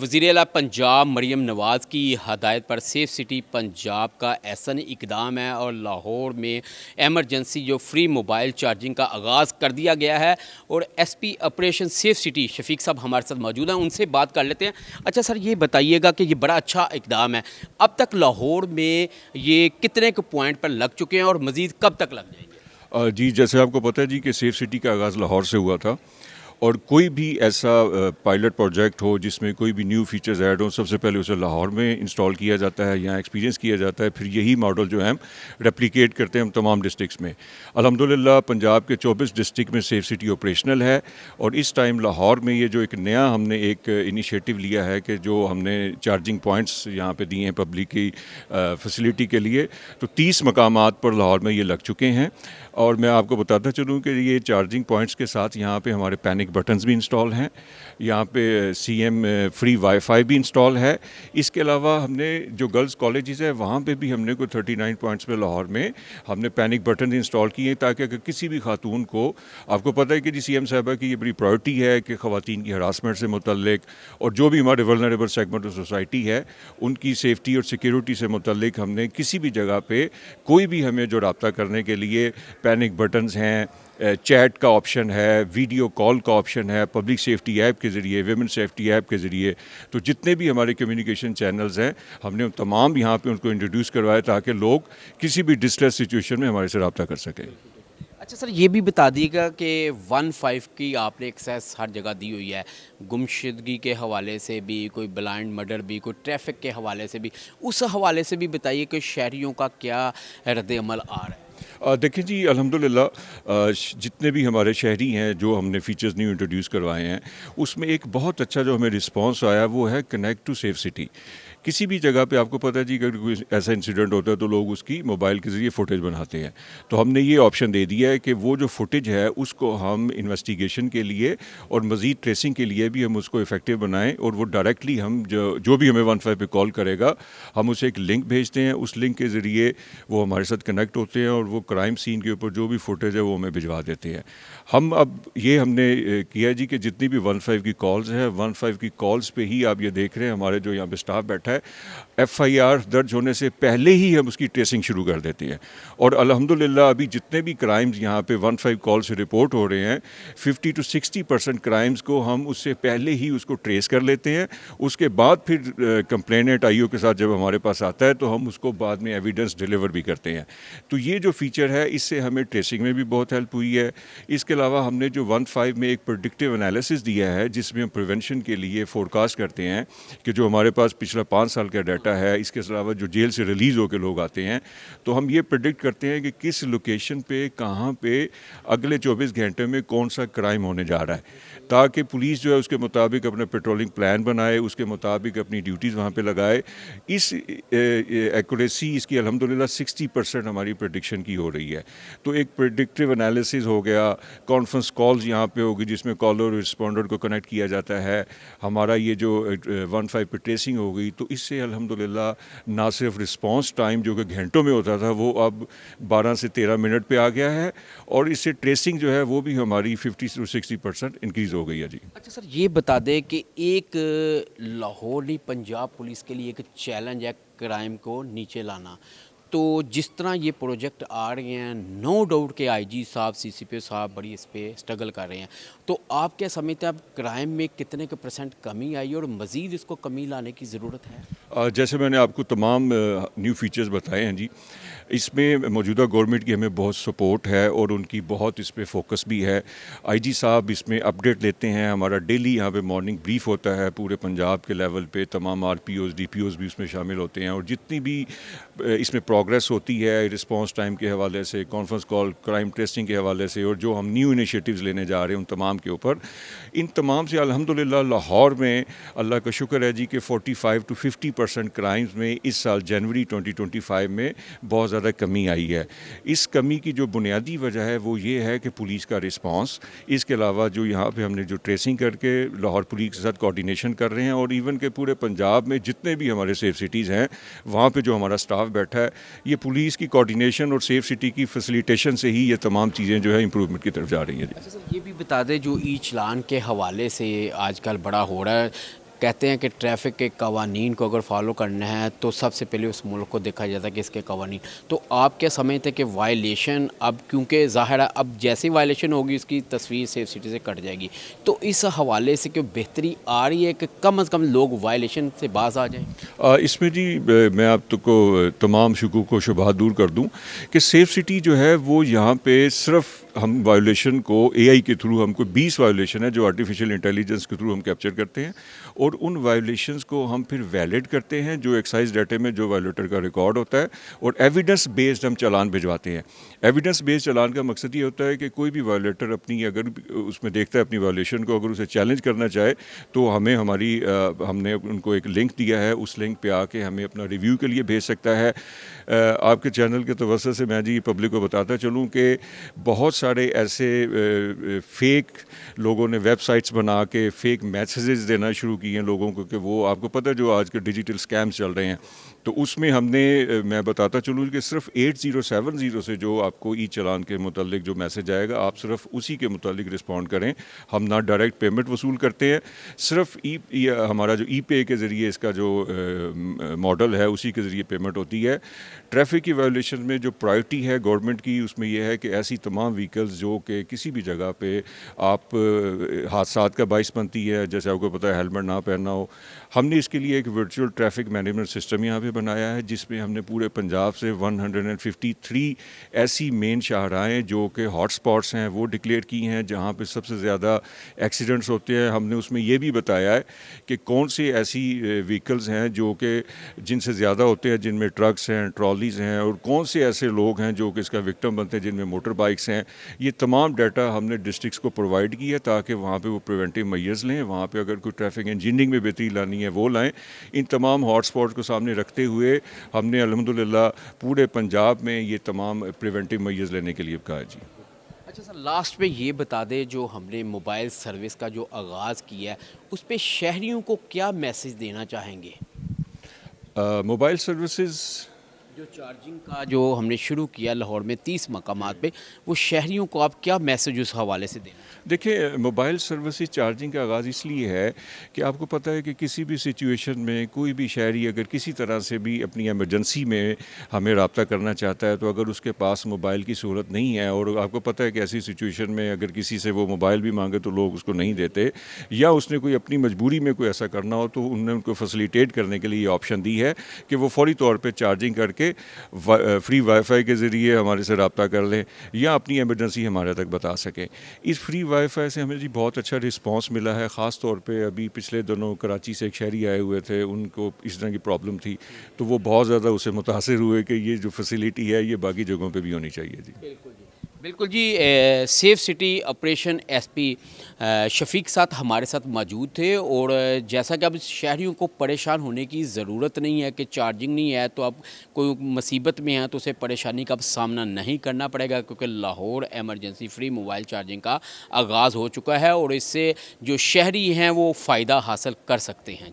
वज़ीर आला पंजाब मरीम नवाज़ की हदायत पर सेफ सिटी पंजाब का ऐसा इकदाम है और लाहौर में एमरजेंसी जो फ्री मोबाइल चार्जिंग का आगाज़ कर दिया गया है। और SP operation safe city Shafiq साहब हमारे साथ मौजूद हैं, उनसे बात कर लेते हैं। अच्छा सर, ये बताइएगा कि ये बड़ा अच्छा इकदाम है, अब तक लाहौर में ये कितने के पॉइंट पर लग चुके हैं और मज़ीद कब तक लग जाएंगे? जी, जैसे आपको पता है जी कि सेफ सिटी का आगाज़ लाहौर से हुआ था और कोई भी ऐसा पायलट प्रोजेक्ट हो जिसमें कोई भी न्यू फीचर्स ऐड हो, सबसे पहले उसे लाहौर में इंस्टॉल किया जाता है, यहाँ एक्सपीरियंस किया जाता है, फिर यही मॉडल जो है हम रेप्लिकेट करते हैं हम तमाम डिस्ट्रिक्ट्स में। अल्हम्दुलिल्लाह पंजाब के 24 डिस्ट्रिक्ट में सेफ सिटी ऑपरेशनल है और इस टाइम लाहौर में ये जो एक नया हमने एक इनिशिएटिव लिया है कि जो हमने चार्जिंग पॉइंट्स यहाँ पे दिए हैं पब्लिक की फैसिलिटी के लिए, तो 30 मकामात पर लाहौर में ये लग चुके हैं। और मैं आपको बताता चलूँ कि ये चार्जिंग पॉइंट्स के साथ यहाँ पे हमारे पैनिक बटन्स भी इंस्टॉल हैं, यहाँ पे सीएम फ्री वाईफाई भी इंस्टॉल है। इसके अलावा हमने जो गर्ल्स कॉलेजेस है वहाँ पे भी हमने कोई 39 पॉइंट्स पे लाहौर में हमने पैनिक बटन इंस्टॉल किए हैं, ताकि अगर किसी भी खातून को, आपको पता है कि जी सीएम साहबा की ये बड़ी प्रायोरिटी है कि ख़वातीन की हरासमेंट से मुतल्लिक और जो भी हमारे वल्नरेबल सेगमेंट ऑफ सोसाइटी है उनकी सेफ्टी और सिक्योरिटी से मुतल्लिक हमने किसी भी जगह पे कोई भी हमें जो रब्ता करने के लिए पैनिक बटन्स हैं, चैट का ऑप्शन है, वीडियो कॉल का ऑप्शन है, पब्लिक सेफ्टी ऐप के ज़रिए, विमेन सेफ्टी ऐप के ज़रिए, तो जितने भी हमारे कम्युनिकेशन चैनल्स हैं हमने तमाम यहाँ पे उनको इंट्रोड्यूस करवाया ताकि लोग किसी भी डिस्ट्रेस सिचुएशन में हमारे से रब्ता कर सकें। अच्छा सर, ये भी बता दीजिएगा कि 15 की आपने एक्सेस हर जगह दी हुई है, गुमशुदगी के हवाले से भी, कोई ब्लाइंड मर्डर भी, कोई ट्रैफिक के हवाले से भी, उस हवाले से भी बताइए कि शहरियों का क्या रद्द-ए-अमल आ रहा है? देखिए जी, अल्हम्दुलिल्लाह जितने भी हमारे शहरी हैं जो हमने फ़ीचर्स न्यू इंट्रोड्यूस करवाए हैं, उसमें एक बहुत अच्छा जो हमें रिस्पांस आया वो है कनेक्ट टू सेफ सिटी। किसी भी जगह पे आपको पता है जी, अगर कोई ऐसा इंसिडेंट होता है तो लोग उसकी मोबाइल के ज़रिए फुटेज बनाते हैं, तो हमने ये ऑप्शन दे दिया है कि वो जो फुटेज है उसको हम इन्वेस्टिगेशन के लिए और मज़ीद ट्रेसिंग के लिए भी हम उसको इफ़ेक्टिव बनाएं और वो डायरेक्टली हम जो भी हमें 15 पे कॉल करेगा हम उसे एक लिंक भेजते हैं, उस लिंक के ज़रिए वो हमारे साथ कनेक्ट होते हैं और वो क्राइम सीन के ऊपर जो भी फुटेज है वो हमें भिजवा देते हैं। हम अब ये हमने किया जी कि जितनी भी 15 की कॉल्स हैं, 15 की कॉल्स पे ही आप ये देख रहे हैं हमारे जो यहाँ पे स्टाफ बैठा है, एफआईआर दर्ज होने से पहले ही हम उसकी ट्रेसिंग शुरू कर देते हैं। और अल्हम्दुलिल्लाह अभी जितने भी क्राइम्स यहाँ पे 15 कॉल से रिपोर्ट हो रहे हैं, 50 to 60% क्राइम्स को हम उससे पहले ही उसको ट्रेस कर लेते हैं। उसके बाद फिर कंप्लेनेंट आईओ के साथ जब हमारे पास आता है तो हम उसको बाद में एविडेंस डिलीवर भी करते हैं। तो ये जो फीचर है इससे हमें ट्रेसिंग में भी बहुत हेल्प हुई है। इसके अलावा हमने जो 15 में एक प्रेडिक्टिव एनालिसिस दिया है जिसमें हम प्रिवेंशन के लिए फोरकास्ट करते हैं कि जो हमारे पास पिछला 5 साल का डाटा है, इसके अलावा जो जेल से रिलीज़ होकर लोग आते हैं, तो हम ये प्रेडिक्ट करते हैं कि किस लोकेशन पे कहाँ पे अगले 24 घंटे में कौन सा क्राइम होने जा रहा है, ताकि पुलिस जो है उसके मुताबिक अपना पेट्रोलिंग प्लान बनाए, उसके मुताबिक अपनी ड्यूटीज़ वहाँ पे लगाए। इस एक्यूरेसी इसकी अल्हम्दुलिल्लाह 60% हमारी प्रेडिक्शन की हो रही है। तो एक प्रेडिक्टिव एनालिसिस हो गया, कॉन्फ्रेंस कॉल्स यहाँ पे होगी जिसमें कॉलर और रिस्पॉन्डर को कनेक्ट किया जाता है, हमारा ये जो 15 पे ट्रेसिंग हो गई, तो इससे अल्हम्दुलिल्लाह ना सिर्फ रिस्पांस टाइम जो कि घंटों में होता था वो अब 12 से 13 मिनट पे आ गया है और इससे ट्रेसिंग जो है वो भी हमारी 50 to 60% इंक्रीज़ हो गई है जी। अच्छा सर, ये बता दें कि एक लाहौर नहीं पंजाब पुलिस के लिए एक चैलेंज है क्राइम को नीचे लाना, तो जिस तरह ये प्रोजेक्ट आ रहे हैं, नो डाउट के आईजी साहब, सीसीपी साहब बड़ी इस पे स्ट्रगल कर रहे हैं, तो आप क्या समझते हैं अब क्राइम में कितने के % कमी आई और मज़ीद इसको कमी लाने की ज़रूरत है? जैसे मैंने आपको तमाम न्यू फीचर्स बताए हैं जी, इसमें मौजूदा गवर्नमेंट की हमें बहुत सपोर्ट है और उनकी बहुत इस पे फोकस भी है। आईजी साहब इसमें अपडेट लेते हैं, हमारा डेली यहाँ पे मॉर्निंग ब्रीफ होता है पूरे पंजाब के लेवल पे, तमाम आरपीओज डीपीओज भी इसमें शामिल होते हैं और जितनी भी इसमें प्रोग्रेस होती है रिस्पांस टाइम के हवाले से, कॉन्फ्रेंस कॉल, क्राइम ट्रेसिंग के हवाले से और जो हम न्यू इनिशिएटिव्स लेने जा रहे हैं उन तमाम के ऊपर, इन तमाम से अल्हम्दुलिल्लाह लाहौर में अल्लाह का शुक्र है जी कि 45 to 50% क्राइम्स में इस साल जनवरी 2025 में बहुत ज़्यादा कमी आई है। इस कमी की जो बुनियादी वजह है वो ये है कि पुलिस का रिस्पांस, इसके अलावा जो यहाँ पे हमने जो ट्रेसिंग करके लाहौर पुलिस के साथ कोऑर्डिनेशन कर रहे हैं और इवन के पूरे पंजाब में जितने भी हमारे सेफ सिटीज़ हैं वहाँ पे जो हमारा स्टाफ बैठा है, ये पुलिस की कोऑर्डिनेशन और सेफ सिटी की फैसिलिटेशन से ही ये तमाम चीज़ें जो है इम्प्रूवमेंट की तरफ जा रही हैं। अच्छा सर, ये भी बता दें जो ई चालान के हवाले से आजकल बड़ा हो रहा है, کہتے ہیں کہ ٹریفک کے قوانین کو اگر فالو کرنا ہے تو سب سے پہلے اس ملک کو دیکھا جاتا ہے کہ اس کے قوانین. تو آپ کیا سمجھتے ہیں کہ وائلیشن اب کیونکہ ظاہر ہے اب جیسی وائلیشن ہوگی اس کی تصویر سیف سٹی سے کٹ جائے گی, تو اس حوالے سے کیوں بہتری آ رہی ہے کہ کم از کم لوگ وائلیشن سے باز آ جائیں؟ اس میں جی میں آپ کو تمام شکوک و شبہات دور کر دوں کہ سیف سٹی جو ہے وہ یہاں پہ صرف ہم وائلیشن کو اے آئی کے تھرو ہم کو 20 وائلیشن ہے جو آرٹیفیشیل انٹیلیجنس کے تھرو ہم کیپچر کرتے ہیں, اور ان وائلیشنس کو ہم پھر ویلڈ کرتے ہیں جو ایکسائز ڈیٹے میں جو وائلیٹر کا ریکارڈ ہوتا ہے, اور ایویڈنس بیسڈ ہم چالان بھجواتے ہیں. ایویڈنس بیسڈ چالان کا مقصد یہ ہوتا ہے کہ کوئی بھی وائلیٹر اپنی اگر اس میں دیکھتا ہے اپنی وائلیشن کو, اگر اسے چیلنج کرنا چاہے تو ہمیں ہم نے ان کو ایک لنک دیا ہے, اس لنک پہ آ کے ہمیں اپنا ریویو کے لیے بھیج سکتا ہے. آپ کے چینل کے توسط سے میں جی پبلک کو بتاتا چلوں کہ بہت سارے ایسے فیک لوگوں نے ویب سائٹس بنا کے فیک میسیجز دینا شروع کیے ہیں لوگوں کو, کہ وہ آپ کو پتہ ہے جو آج کے ڈیجیٹل اسکیمز چل رہے ہیں, تو اس میں ہم نے میں بتاتا چلوں کہ صرف 8070 سے جو آپ کو ای چلان کے متعلق جو میسج آئے گا آپ صرف اسی کے متعلق رسپونڈ کریں. ہم نہ ڈائریکٹ پیمنٹ وصول کرتے ہیں, صرف ہمارا جو ای پے کے ذریعے اس کا جو ماڈل ہے اسی کے ذریعے پیمنٹ ہوتی ہے. ٹریفک کی وائلیشن میں جو پرائرٹی ہے گورنمنٹ کی اس میں یہ ہے کہ ایسی تمام وہیکلز جو کہ کسی بھی جگہ پہ آپ حادثات کا باعث بنتی ہے, جیسے آپ کو پتہ ہے ہیلمٹ نہ پہننا ہو, ہم نے اس کے لیے ایک ورچوئل ٹریفک مینجمنٹ سسٹم یہاں پہ بنایا ہے جس میں ہم نے پورے پنجاب سے 153 ایسی مین شاہراہیں جو کہ ہاٹ سپاٹس ہیں وہ ڈکلیئر کی ہیں جہاں پہ سب سے زیادہ ایکسیڈنٹس ہوتے ہیں. ہم نے اس میں یہ بھی بتایا ہے کہ کون سی ایسی وہیکلز ہیں جو کہ جن سے زیادہ ہوتے ہیں, جن میں ٹرکس ہیں, ٹرالیز ہیں, اور کون سے ایسے لوگ ہیں جو کہ اس کا وکٹم بنتے ہیں جن میں موٹر بائکس ہیں. یہ تمام ڈیٹا ہم نے ڈسٹرکس کو پرووائڈ کی ہے تاکہ وہاں پہ وہ پریونٹیو میئرز لیں, وہاں پہ اگر کوئی ٹریفک انجینئرنگ میں بہتری لانی ہے وہ لائیں. ان تمام ہاٹ اسپاٹ کو سامنے رکھتے ہوئے ہم نے الحمدللہ پورے پنجاب میں یہ تمام پریونٹیو میئرز لینے کے لیے کہا ہے. جی اچھا سر, لاسٹ پہ یہ بتا دیں جو ہم نے موبائل سروس کا جو آغاز کیا ہے اس پہ شہریوں کو کیا میسج دینا چاہیں گے؟ موبائل سروسز جو چارجنگ کا جو ہم نے شروع کیا لاہور میں 30 مقامات پہ, وہ شہریوں کو آپ کیا میسج اس حوالے سے دیں؟ دیکھیں, موبائل سروسز چارجنگ کا آغاز اس لیے ہے کہ آپ کو پتہ ہے کہ کسی بھی سچویشن میں کوئی بھی شہری اگر کسی طرح سے بھی اپنی ایمرجنسی میں ہمیں رابطہ کرنا چاہتا ہے تو اگر اس کے پاس موبائل کی سہولت نہیں ہے, اور آپ کو پتہ ہے کہ ایسی سچویشن میں اگر کسی سے وہ موبائل بھی مانگے تو لوگ اس کو نہیں دیتے, یا اس نے کوئی اپنی مجبوری میں کوئی ایسا کرنا ہو تو انہوں نے ان کو فیسیلیٹیٹ کرنے کے لیے یہ آپشن دی ہے کہ وہ فوری طور پہ چارجنگ کر کے فری وائی فائی کے ذریعے ہمارے سے رابطہ کر لیں یا اپنی ایمرجنسی ہمارے تک بتا سکیں. اس فری وائی فائی سے ہمیں جی بہت اچھا رسپانس ملا ہے, خاص طور پہ ابھی پچھلے دنوں کراچی سے ایک شہری آئے ہوئے تھے, ان کو اس طرح کی پرابلم تھی تو وہ بہت زیادہ اسے متاثر ہوئے کہ یہ جو فیسیلیٹی ہے یہ باقی جگہوں پہ بھی ہونی چاہیے. جی بالکل جی. سیف سٹی آپریشن ایس پی شفیق ساتھ ہمارے ساتھ موجود تھے, اور جیسا کہ اب شہریوں کو پریشان ہونے کی ضرورت نہیں ہے کہ چارجنگ نہیں ہے تو اب کوئی مصیبت میں ہے تو اسے پریشانی کا اب سامنا نہیں کرنا پڑے گا, کیونکہ Lahore emergency free mobile charging کا آغاز ہو چکا ہے اور اس سے جو شہری ہیں وہ فائدہ حاصل کر سکتے ہیں.